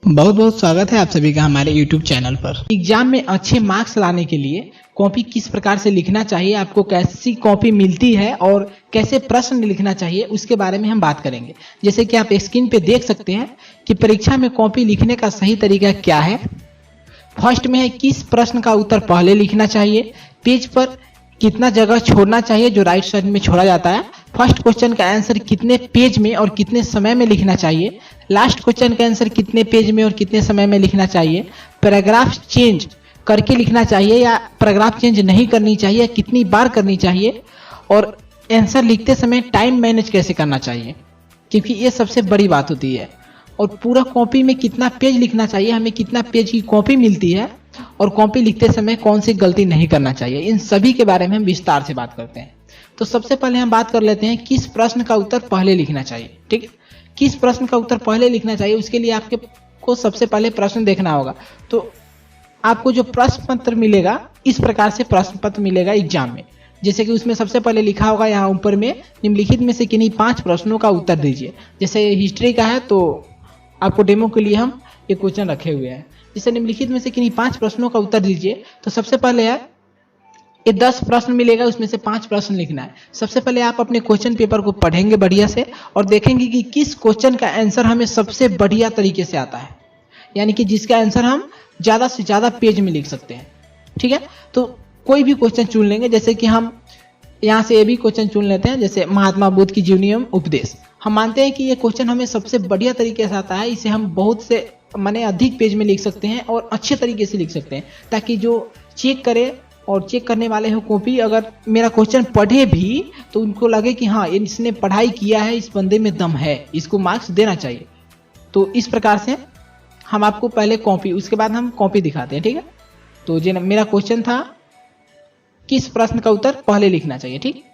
बहुत बहुत स्वागत है आप सभी का हमारे YouTube चैनल पर। एग्जाम में अच्छे मार्क्स लाने के लिए कॉपी किस प्रकार से लिखना चाहिए, आपको कैसी कॉपी मिलती है और कैसे प्रश्न लिखना चाहिए उसके बारे में हम बात करेंगे। जैसे कि आप स्क्रीन पे देख सकते हैं कि परीक्षा में कॉपी लिखने का सही तरीका क्या है। फर्स्ट में है किस प्रश्न का उत्तर पहले लिखना चाहिए, पेज पर कितना जगह छोड़ना चाहिए जो राइट साइड में छोड़ा जाता है, फर्स्ट क्वेश्चन का आंसर कितने पेज में और कितने समय में लिखना चाहिए, लास्ट क्वेश्चन का आंसर कितने पेज में और कितने समय में लिखना चाहिए, पैराग्राफ चेंज करके लिखना चाहिए या पैराग्राफ चेंज नहीं करनी चाहिए, कितनी बार करनी चाहिए, और आंसर लिखते समय टाइम मैनेज कैसे करना चाहिए, क्योंकि ये सबसे बड़ी बात होती है। और पूरा कॉपी में कितना पेज लिखना चाहिए, हमें कितना पेज की कॉपी मिलती है और कॉपी लिखते समय कौन सी गलती नहीं करना चाहिए, इन सभी के बारे में हम विस्तार से बात करते हैं। तो सबसे पहले हम बात कर लेते हैं किस प्रश्न का उत्तर पहले लिखना चाहिए। ठीक है, किस प्रश्न का उत्तर पहले लिखना चाहिए उसके लिए आपके को सबसे पहले प्रश्न देखना होगा। तो आपको जो प्रश्न पत्र मिलेगा इस प्रकार से प्रश्न पत्र मिलेगा एग्जाम में। जैसे कि उसमें सबसे पहले लिखा होगा यहाँ ऊपर में निम्नलिखित में से किन्हीं 5 प्रश्नों का उत्तर दीजिए। जैसे हिस्ट्री का है तो आपको डेमो के लिए हम ये क्वेश्चन रखे हुए हैं। जैसे निम्नलिखित में से किन्हीं 5 प्रश्नों का उत्तर दीजिए, तो सबसे पहले है ये 10 प्रश्न मिलेगा, उसमें से 5 प्रश्न लिखना है। सबसे पहले आप अपने क्वेश्चन पेपर को पढ़ेंगे बढ़िया से और देखेंगे कि किस क्वेश्चन का आंसर हमें सबसे बढ़िया तरीके से आता है, यानी कि जिसका आंसर हम ज़्यादा से ज़्यादा पेज में लिख सकते हैं। ठीक है, तो कोई भी क्वेश्चन चुन लेंगे। जैसे कि हम यहाँ से ये भी क्वेश्चन चुन लेते हैं, जैसे महात्मा बुद्ध की जीवनी एवं उपदेश। हम मानते हैं कि ये क्वेश्चन हमें सबसे बढ़िया तरीके से आता है, इसे हम बहुत से माने अधिक पेज में लिख सकते हैं और अच्छे तरीके से लिख सकते हैं, ताकि जो चेक करे और चेक करने वाले हो कॉपी अगर मेरा क्वेश्चन पढ़े भी तो उनको लगे कि हाँ इसने पढ़ाई किया है, इस बंदे में दम है, इसको मार्क्स देना चाहिए। तो इस प्रकार से हम आपको पहले कॉपी, उसके बाद हम कॉपी दिखाते हैं। ठीक है, तो जो मेरा क्वेश्चन था किस प्रश्न का उत्तर पहले लिखना चाहिए। ठीक,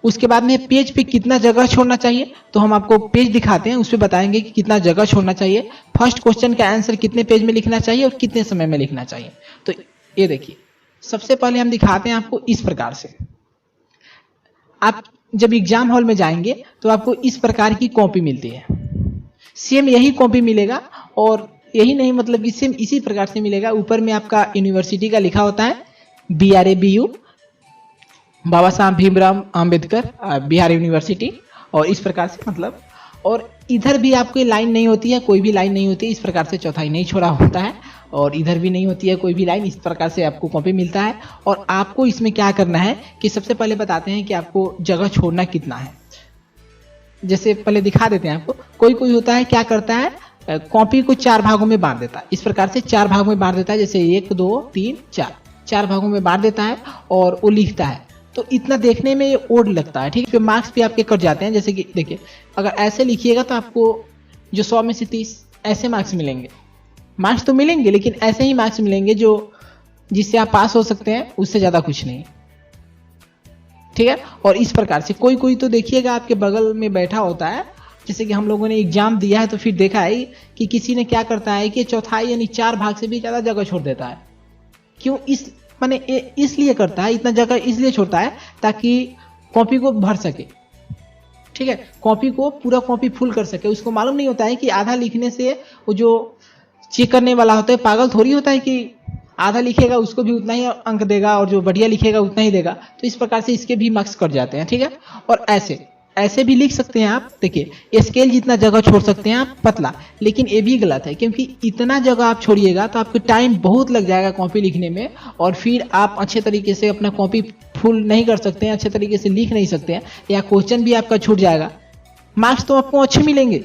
उसके बाद में पेज पे कितना जगह छोड़ना चाहिए, तो हम आपको पेज दिखाते हैं, उसमें बताएंगे कि कितना जगह छोड़ना चाहिए, फर्स्ट क्वेश्चन का आंसर कितने पेज में लिखना चाहिए और कितने समय में लिखना चाहिए। तो ये देखिए, सबसे पहले हम दिखाते हैं आपको इस प्रकार से। आप जब एग्जाम हॉल में जाएंगे तो आपको इस प्रकार की कॉपी मिलती है, सेम यही कॉपी मिलेगा और यही नहीं मतलब कि सेम इसी प्रकार से मिलेगा। ऊपर में आपका यूनिवर्सिटी का लिखा होता है BRABU, बाबा साहब भीमराव अंबेडकर बिहार यूनिवर्सिटी, और इस प्रकार से मतलब, और इधर भी आपकी लाइन नहीं होती है, कोई भी लाइन नहीं होती है, इस प्रकार से चौथाई नहीं छोड़ा होता है, और इधर भी नहीं होती है कोई भी लाइन। इस प्रकार से आपको कॉपी मिलता है। और आपको इसमें क्या करना है कि सबसे पहले बताते हैं कि आपको जगह छोड़ना कितना है। जैसे पहले दिखा देते हैं आपको, कोई कोई होता है क्या करता है कॉपी को 4 भागों में बांट देता है। इस प्रकार से 4 भागों में बांट देता है, जैसे 1 2 3 4 भागों में बांट देता है और वो लिखता है। तो इतना देखने में ये ओड लगता है। ठीक है, मार्क्स भी आपके कट जाते हैं। जैसे कि देखिए, अगर ऐसे लिखिएगा तो आपको जो 100 में से 30 ऐसे मार्क्स मिलेंगे। मार्क्स तो मिलेंगे लेकिन ऐसे ही मार्क्स मिलेंगे जो जिससे आप पास हो सकते हैं, उससे ज़्यादा कुछ नहीं। ठीक है, और इस प्रकार से कोई कोई तो देखिएगा आपके बगल में बैठा होता है। जैसे कि हम लोगों ने एग्जाम दिया है तो फिर देखा है कि किसी ने क्या करता है कि चौथाई यानी 4 भाग से भी ज़्यादा जगह छोड़ देता है। क्यों? इस माने इसलिए करता है, इतना जगह इसलिए छोड़ता है ताकि कॉपी को भर सके। ठीक है, कॉपी को पूरा कॉपी फुल कर सके। उसको मालूम नहीं होता है कि आधा लिखने से वो जो चेक करने वाला होता है पागल थोड़ी होता है कि आधा लिखेगा उसको भी उतना ही अंक देगा और जो बढ़िया लिखेगा उतना ही देगा। तो इस प्रकार से इसके भी मार्क्स कट जाते हैं। ठीक है, और ऐसे भी लिख सकते हैं आप। देखिए, स्केल जितना जगह छोड़ सकते हैं आप पतला, लेकिन ये भी गलत है, क्योंकि इतना जगह आप छोड़िएगा तो आपको टाइम बहुत लग जाएगा कॉपी लिखने में, और फिर आप अच्छे तरीके से अपना कॉपी फुल नहीं कर सकते हैं, अच्छे तरीके से लिख नहीं सकते हैं, या क्वेश्चन भी आपका छूट जाएगा। मार्क्स तो आपको अच्छे मिलेंगे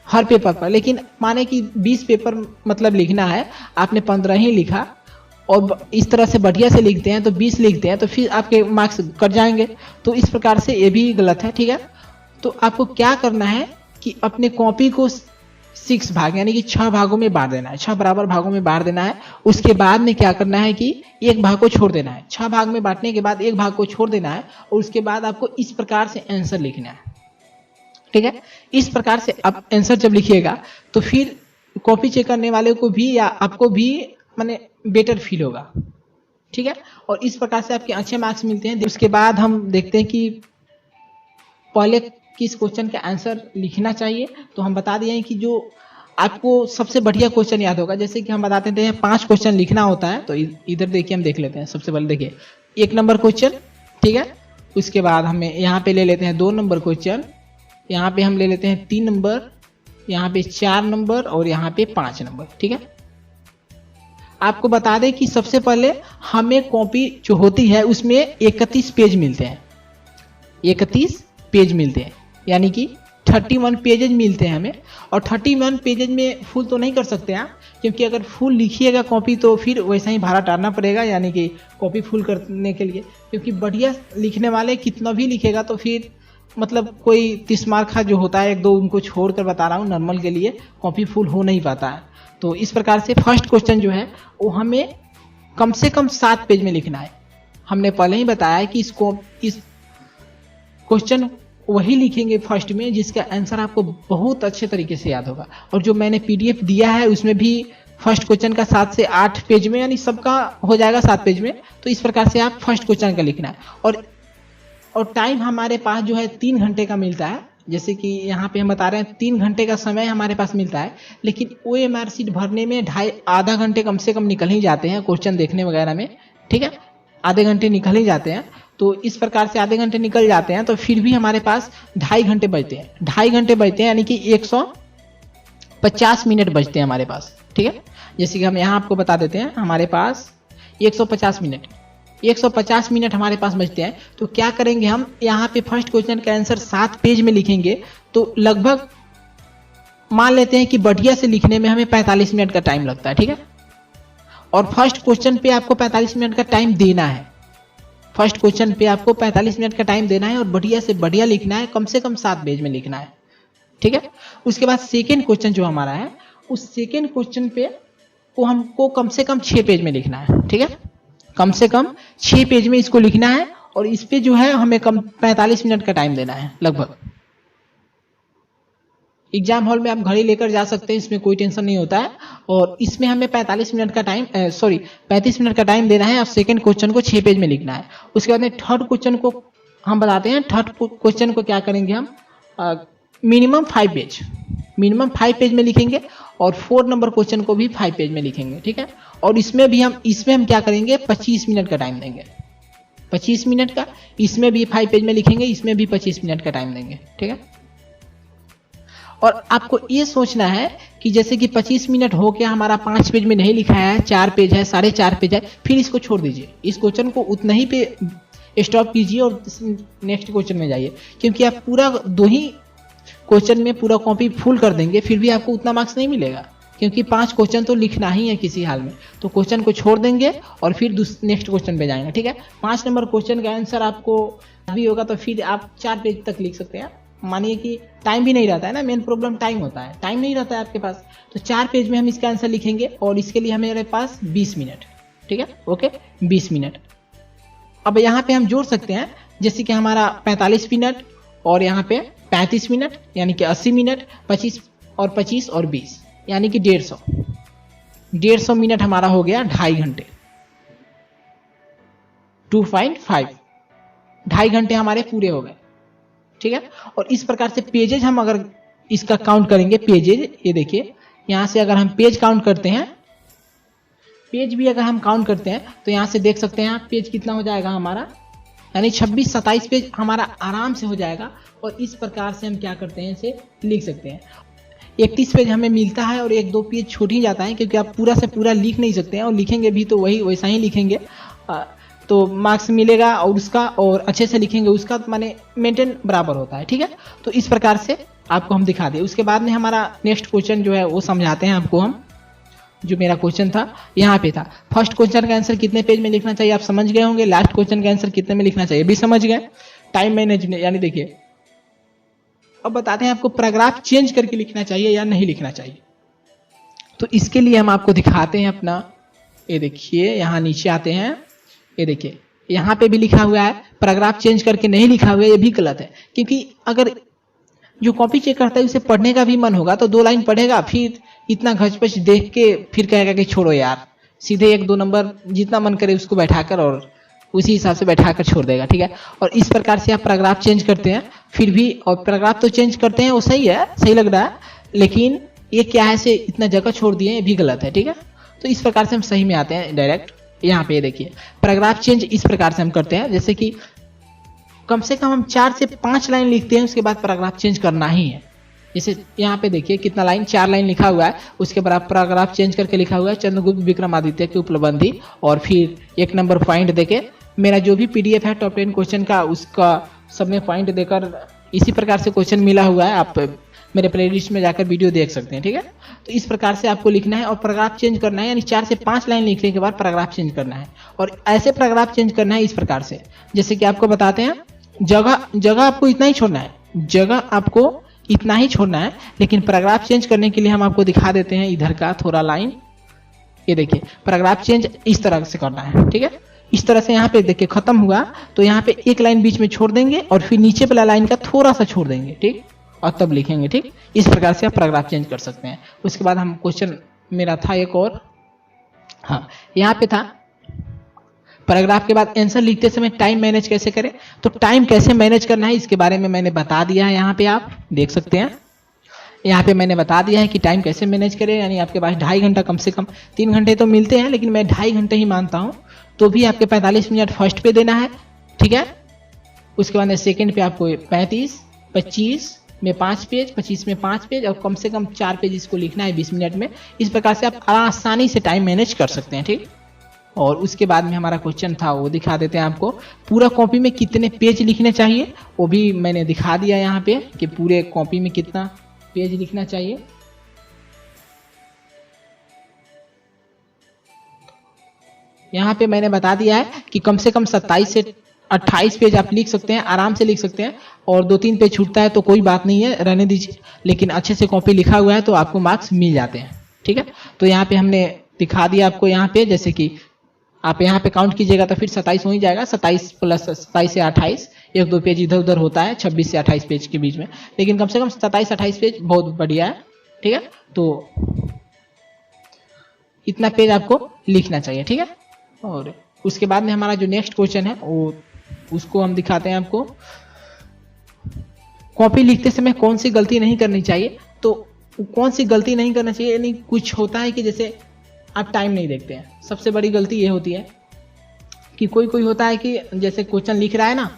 हर पेपर पर, लेकिन माने कि 20 पेपर मतलब लिखना है, आपने 15 ही लिखा और इस तरह से बढ़िया से लिखते हैं तो 20 लिखते हैं, तो फिर आपके मार्क्स कट जाएंगे। तो इस प्रकार से ये भी गलत है। ठीक है, तो आपको क्या करना है कि अपने कॉपी को 6 भाग यानी कि 6 भागों में बांट देना है, 6 बराबर भागों में बांट देना है। उसके बाद में क्या करना है कि एक भाग को छोड़ देना है। 6 भाग में बांटने के बाद एक भाग को छोड़ देना है, और उसके बाद आपको इस प्रकार से आंसर लिखना है। ठीक है, इस प्रकार से आप आंसर जब लिखिएगा तो फिर कॉपी चेक करने वाले को भी या आपको भी माने बेटर फील होगा। ठीक है, और इस प्रकार से आपके अच्छे मार्क्स मिलते हैं। उसके बाद हम देखते हैं कि पहले किस क्वेश्चन का आंसर लिखना चाहिए। तो हम बता दिए हैं कि जो आपको सबसे बढ़िया क्वेश्चन याद होगा। जैसे कि हम बताते थे 5 क्वेश्चन लिखना होता है, तो इधर देखिए हम देख लेते हैं। सबसे पहले देखिए 1 नंबर क्वेश्चन, ठीक है। उसके बाद हमें यहाँ पे ले लेते हैं 2 नंबर क्वेश्चन, यहाँ पे हम ले लेते हैं 3 नंबर, यहाँ पे 4 नंबर और यहाँ पे 5 नंबर, ठीक है। आपको बता दें कि सबसे पहले हमें कॉपी जो होती है उसमें 31 पेज मिलते हैं, 31 पेज मिलते हैं, यानी कि 31 पेजेज मिलते हैं हमें। और 31 पेजेज में फुल तो नहीं कर सकते आप, क्योंकि अगर फुल लिखिएगा कॉपी तो फिर वैसा ही भाड़ा टारना पड़ेगा, यानी कि कॉपी फुल करने के लिए। क्योंकि बढ़िया लिखने वाले कितना भी लिखेगा तो फिर मतलब कोई 30 मार्क का जो होता है 1-2 उनको छोड़कर बता रहा हूँ, नॉर्मल के लिए कॉपी फुल हो नहीं पाता है। तो इस प्रकार से फर्स्ट क्वेश्चन जो है वो हमें कम से कम 7 पेज में लिखना है। हमने पहले ही बताया है कि इस क्वेश्चन वही लिखेंगे फर्स्ट में जिसका आंसर आपको बहुत अच्छे तरीके से याद होगा। और जो मैंने पीडीएफ दिया है उसमें भी फर्स्ट क्वेश्चन का 7 से 8 पेज में, यानी सबका हो जाएगा 7 पेज में। तो इस प्रकार से आप फर्स्ट क्वेश्चन का लिखना है। और टाइम हमारे पास जो है 3 घंटे का मिलता है। जैसे कि यहाँ पे हम बता रहे हैं 3 घंटे का समय हमारे पास मिलता है, लेकिन OMR शीट भरने में आधा घंटे कम से कम निकल ही जाते हैं, क्वेश्चन देखने वगैरह में, ठीक है। आधे घंटे निकल ही जाते हैं। तो इस प्रकार से आधे घंटे निकल जाते हैं, तो फिर भी हमारे पास 2.5 घंटे बचते हैं, 2.5 घंटे बचते हैं, यानी कि 150 मिनट बचते हैं हमारे पास, ठीक है। जैसे कि हम यहाँ आपको बता देते हैं, हमारे पास 150 मिनट हमारे पास बचते हैं। तो क्या करेंगे हम, यहाँ पे फर्स्ट क्वेश्चन का आंसर 7 पेज में लिखेंगे, तो लगभग मान लेते हैं कि बढ़िया से लिखने में हमें 45 मिनट का टाइम लगता है, ठीक है। और फर्स्ट क्वेश्चन पे आपको 45 मिनट का टाइम देना है, फर्स्ट क्वेश्चन पे आपको 45 मिनट का टाइम देना है और बढ़िया से बढ़िया लिखना है, कम से कम 7 पेज में लिखना है, ठीक है। उसके बाद सेकेंड क्वेश्चन जो हमारा है, उस सेकेंड क्वेश्चन पे को हमको कम से कम 6 पेज में लिखना है, ठीक है। कम से कम 6 पेज में इसको लिखना है और इस पे जो है हमें कम 45 मिनट का टाइम देना है लगभग। एग्जाम हॉल में आप घड़ी लेकर जा सकते हैं, इसमें कोई टेंशन नहीं होता है। और इसमें हमें 35 मिनट का टाइम देना है और सेकंड क्वेश्चन को 6 पेज में लिखना है। उसके बाद में थर्ड क्वेश्चन को हम बताते हैं। थर्ड क्वेश्चन को क्या करेंगे हम, मिनिमम 5 पेज में लिखेंगे और 4 नंबर क्वेश्चन को भी 5 पेज में लिखेंगे, ठीक है। और इसमें हम क्या करेंगे, 25 मिनट का टाइम देंगे, 25 मिनट का। इसमें भी 5 पेज में लिखेंगे, इसमें भी 25 मिनट का टाइम देंगे, ठीक है। और आपको ये सोचना है कि जैसे कि 25 मिनट हो गया, हमारा 5 पेज में नहीं लिखा है, 4 पेज है, 4.5 पेज है, फिर इसको छोड़ दीजिए, इस क्वेश्चन को उतना ही पे स्टॉप कीजिए और नेक्स्ट क्वेश्चन में जाइए। क्योंकि आप पूरा 2 ही क्वेश्चन में पूरा कॉपी फुल कर देंगे, फिर भी आपको उतना मार्क्स नहीं मिलेगा, क्योंकि 5 क्वेश्चन तो लिखना ही है किसी हाल में। तो क्वेश्चन को छोड़ देंगे और फिर नेक्स्ट क्वेश्चन पे जाएंगे, ठीक है। 5 नंबर क्वेश्चन का आंसर आपको भी होगा तो फिर आप 4 पेज तक लिख सकते हैं। मानिए कि टाइम भी नहीं रहता है ना, मेन प्रॉब्लम टाइम होता है, टाइम नहीं रहता है आपके पास, तो 4 पेज में हम इसका आंसर लिखेंगे और इसके लिए हमारे पास 20 मिनट, ठीक है, ओके, 20 मिनट। अब यहाँ पे हम जोड़ सकते हैं, जैसे कि हमारा 45 मिनट और यहाँ पे 35 मिनट, यानी कि 80 मिनट, 25 और 20 यानी कि 150 मिनट हमारा हो गया 2.5 घंटे, 2.5 2.5 घंटे हमारे पूरे हो गए, ठीक है। और इस प्रकार से पेजेज हम अगर इसका काउंट करेंगे, पेजेज ये देखिए, यहां से अगर हम पेज काउंट करते हैं, पेज भी अगर हम काउंट करते हैं तो यहां से देख सकते हैं आप पेज कितना हो जाएगा हमारा, यानी 26-27 पेज हमारा आराम से हो जाएगा। और इस प्रकार से हम क्या करते हैं, इसे लिख सकते हैं। 31 पेज हमें मिलता है और 1-2 पेज छूट ही जाता है, क्योंकि आप पूरा से पूरा लिख नहीं सकते हैं, और लिखेंगे भी तो वही वैसा ही लिखेंगे तो मार्क्स मिलेगा, और उसका और अच्छे से लिखेंगे उसका तो माने मेंटेन बराबर होता है, ठीक है। तो इस प्रकार से आपको हम दिखा दें। उसके बाद में हमारा नेक्स्ट क्वेश्चन जो है वो समझाते हैं आपको हम। जो मेरा क्वेश्चन था यहाँ पे था, फर्स्ट क्वेश्चन का आंसर कितने पेज में लिखना चाहिए आप समझ गए होंगे, लास्ट क्वेश्चन का आंसर कितने में लिखना चाहिए भी समझ गए। टाइम मैनेजमेंट, यानी देखिए अब बताते हैं आपको पैराग्राफ चेंज करके लिखना चाहिए या नहीं लिखना चाहिए। तो इसके लिए हम आपको दिखाते हैं अपना, ये देखिए यहाँ नीचे आते हैं, ये देखिए यहाँ पे भी लिखा हुआ है पैराग्राफ चेंज करके नहीं लिखा हुआ है, ये भी गलत है। क्योंकि अगर जो कॉपी चेक करता है उसे पढ़ने का भी मन होगा तो 2 लाइन पढ़ेगा, फिर इतना घचपच देख के फिर कहेगा कि छोड़ो यार, सीधे 1-2 नंबर जितना मन करे उसको बैठाकर और उसी हिसाब से बैठाकर छोड़ देगा, ठीक है। और इस प्रकार से आप पैराग्राफ चेंज करते हैं फिर भी, और पैराग्राफ तो चेंज करते हैं वो सही है, सही लग रहा है, लेकिन ये क्या है, से इतना जगह छोड़ दिए, ये भी गलत है। ठीक है, तो इस प्रकार से हम सही में आते हैं डायरेक्ट। यहाँ पे देखिए पैराग्राफ चेंज इस प्रकार से हम करते हैं, जैसे कि कम से कम हम 4 से 5 लाइन लिखते हैं, उसके बाद पैराग्राफ चेंज करना ही है। जैसे यहाँ पे देखिए कितना लाइन, 4 लाइन लिखा हुआ है, उसके बाद पैराग्राफ चेंज करके लिखा हुआ है चंद्रगुप्त विक्रमादित्य की उपलब्धि, और फिर 1 नंबर पॉइंट देके मेरा जो भी पीडीएफ है टॉप 10 क्वेश्चन का, उसका सब में पॉइंट देकर इसी प्रकार से क्वेश्चन मिला हुआ है। आप मेरे प्लेलिस्ट में जाकर वीडियो देख सकते हैं। ठीक है, तो इस प्रकार से आपको लिखना है और पैराग्राफ चेंज करना है, यानी 4 से 5 लाइन लिखने के बाद पैराग्राफ चेंज करना है। और ऐसे पैराग्राफ चेंज करना है इस प्रकार से, जैसे कि आपको बताते हैं, जगह आपको इतना ही छोड़ना है, जगह आपको इतना ही छोड़ना है, लेकिन पैराग्राफ चेंज करने के लिए हम आपको दिखा देते हैं इधर का थोड़ा लाइन। ये देखिए पैराग्राफ चेंज इस तरह से करना है। ठीक है, इस तरह से यहाँ पे देखिए खत्म हुआ तो यहाँ पे 1 लाइन बीच में छोड़ देंगे और फिर नीचे वाला लाइन का थोड़ा सा छोड़ देंगे। ठीक, और तब लिखेंगे। ठीक, इस प्रकार से आप पैराग्राफ चेंज कर सकते हैं। उसके बाद हम क्वेश्चन मेरा था एक और, हाँ यहाँ पे था पैराग्राफ के बाद आंसर लिखते समय टाइम मैनेज कैसे करें। तो टाइम कैसे मैनेज करना है इसके बारे में मैंने बता दिया है, यहाँ पे आप देख सकते हैं। यहाँ पे मैंने बता दिया है कि टाइम कैसे मैनेज करें, यानी आपके पास 2.5 घंटा, कम से कम 3 घंटे तो मिलते हैं, लेकिन मैं 2.5 घंटे ही मानता हूँ। तो भी आपके 45 मिनट फर्स्ट पे देना है। ठीक है, उसके बाद सेकेंड पे आपको 35, 25 में 5 पेज, 25 में 5 पेज, और कम से कम 4 पेज इसको लिखना है 20 मिनट में। इस प्रकार से आप आसानी से टाइम मैनेज कर सकते हैं। ठीक, और उसके बाद में हमारा क्वेश्चन था वो दिखा देते हैं आपको। पूरा कॉपी में कितने पेज लिखने चाहिए वो भी मैंने दिखा दिया यहाँ पे, कि पूरे कॉपी में कितना पेज लिखना चाहिए। यहाँ पे मैंने बता दिया है कि कम से कम 27 से 28 पेज आप लिख सकते हैं, आराम से लिख सकते हैं। और 2-3 पेज छूटता है तो कोई बात नहीं है, रहने दीजिए, लेकिन अच्छे से कॉपी लिखा हुआ है तो आपको मार्क्स मिल जाते हैं। ठीक है, तो यहाँ पे हमने दिखा दिया आपको, यहाँ पे जैसे कि आप यहाँ पे काउंट कीजिएगा तो फिर 27 हो ही जाएगा। 27 प्लस 27 से 28, 1-2 पेज इधर उधर होता है 26 से 28 पेज के बीच में, लेकिन कम से कम 27-28 पेज बहुत बढ़िया है। ठीक है, तो इतना पेज आपको लिखना चाहिए। ठीक है, और उसके बाद में हमारा जो नेक्स्ट क्वेश्चन है वो उसको हम दिखाते हैं आपको। कॉपी लिखते समय कौन सी गलती नहीं करनी चाहिए। तो कौन सी गलती नहीं करना चाहिए, यानी कुछ होता है कि जैसे आप टाइम नहीं देखते हैं, सबसे बड़ी गलती ये होती है कि कोई होता है कि जैसे क्वेश्चन लिख रहा है ना,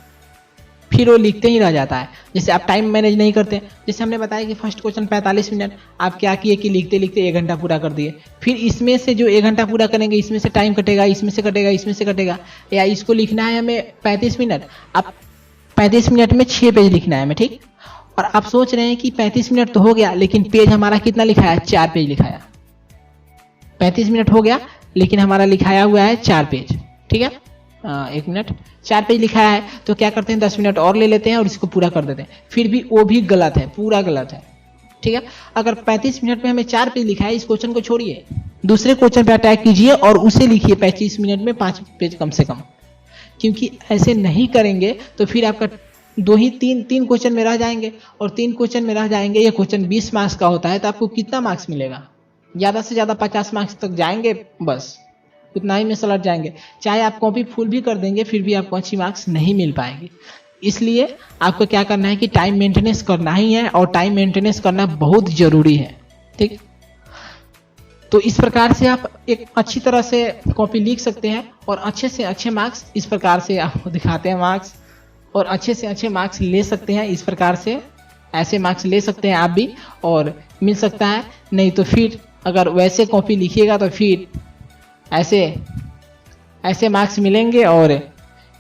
फिर वो लिखते ही रह जाता है। जैसे आप टाइम मैनेज नहीं करते, जैसे हमने बताया कि फर्स्ट क्वेश्चन 45 मिनट, आप क्या किए कि लिखते लिखते 1 घंटा पूरा कर दिए। फिर इसमें से जो 1 घंटा पूरा करेंगे, इसमें से टाइम कटेगा, इसमें से कटेगा, इसमें से कटेगा। या इसको लिखना है हमें 35 मिनट, आप 35 मिनट में 6 पेज लिखना है हमें। ठीक, और आप सोच रहे हैं कि 35 मिनट तो हो गया, लेकिन पेज हमारा कितना लिखाया, 4 पेज लिखाया। 35 मिनट हो गया लेकिन हमारा लिखाया हुआ है 4 पेज। ठीक है, 1 मिनट 4 पेज लिखाया है, तो क्या करते हैं 10 मिनट और ले लेते हैं और इसको पूरा कर देते हैं। फिर भी वो भी गलत है, पूरा गलत है। ठीक है, अगर 35 मिनट में हमें 4 पेज लिखा है, इस क्वेश्चन को छोड़िए, दूसरे क्वेश्चन पे अटैक कीजिए और उसे लिखिए 25 मिनट में 5 पेज कम से कम। क्योंकि ऐसे नहीं करेंगे तो फिर आपका 3 क्वेश्चन में रह जाएंगे, और 3 क्वेश्चन में रह जाएंगे। ये क्वेश्चन 20 मार्क्स का होता है, तो आपको कितना मार्क्स मिलेगा, ज़्यादा से ज़्यादा 50 मार्क्स तक जाएंगे, बस उतना ही में सलट जाएंगे। चाहे आप कॉपी फुल भी कर देंगे फिर भी आपको अच्छी मार्क्स नहीं मिल पाएंगे। इसलिए आपको क्या करना है कि टाइम मेंटेनेंस करना ही है, और टाइम मेंटेनेंस करना बहुत जरूरी है। ठीक, तो इस प्रकार से आप एक अच्छी तरह से कॉपी लिख सकते हैं और अच्छे से अच्छे मार्क्स इस प्रकार से आपको दिखाते हैं मार्क्स, और अच्छे से अच्छे मार्क्स ले सकते हैं। इस प्रकार से ऐसे मार्क्स ले सकते हैं आप भी, और मिल सकता है। नहीं तो फिर अगर वैसे कॉपी लिखिएगा तो फिर ऐसे मार्क्स मिलेंगे, और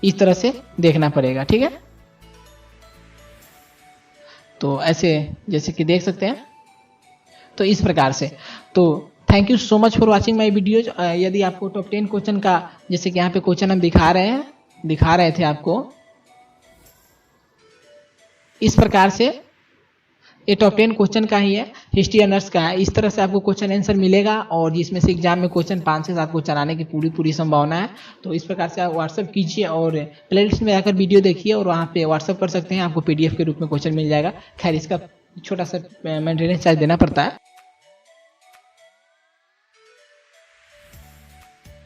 इस तरह से देखना पड़ेगा। ठीक है, तो ऐसे जैसे कि देख सकते हैं, तो इस प्रकार से। तो thank you so much for watching my videos. यदि आपको टॉप 10 क्वेश्चन का, जैसे कि यहाँ पे क्वेश्चन हम दिखा रहे थे आपको इस प्रकार से, ये टॉप 10 क्वेश्चन का ही है, हिस्ट्री ऑनर्स का है। इस तरह से आपको क्वेश्चन आंसर मिलेगा, और जिसमें से एग्जाम में क्वेश्चन 5 से 7 क्वेश्चन आने की पूरी संभावना है। तो इस प्रकार से आप व्हाट्सअप कीजिए और प्लेलिस्ट में जाकर वीडियो देखिए, और वहाँ पे व्हाट्सअप कर सकते हैं, आपको PDF के रूप में क्वेश्चन मिल जाएगा। खैर इसका छोटा सा मेंटेनेंस चार्ज देना पड़ता है।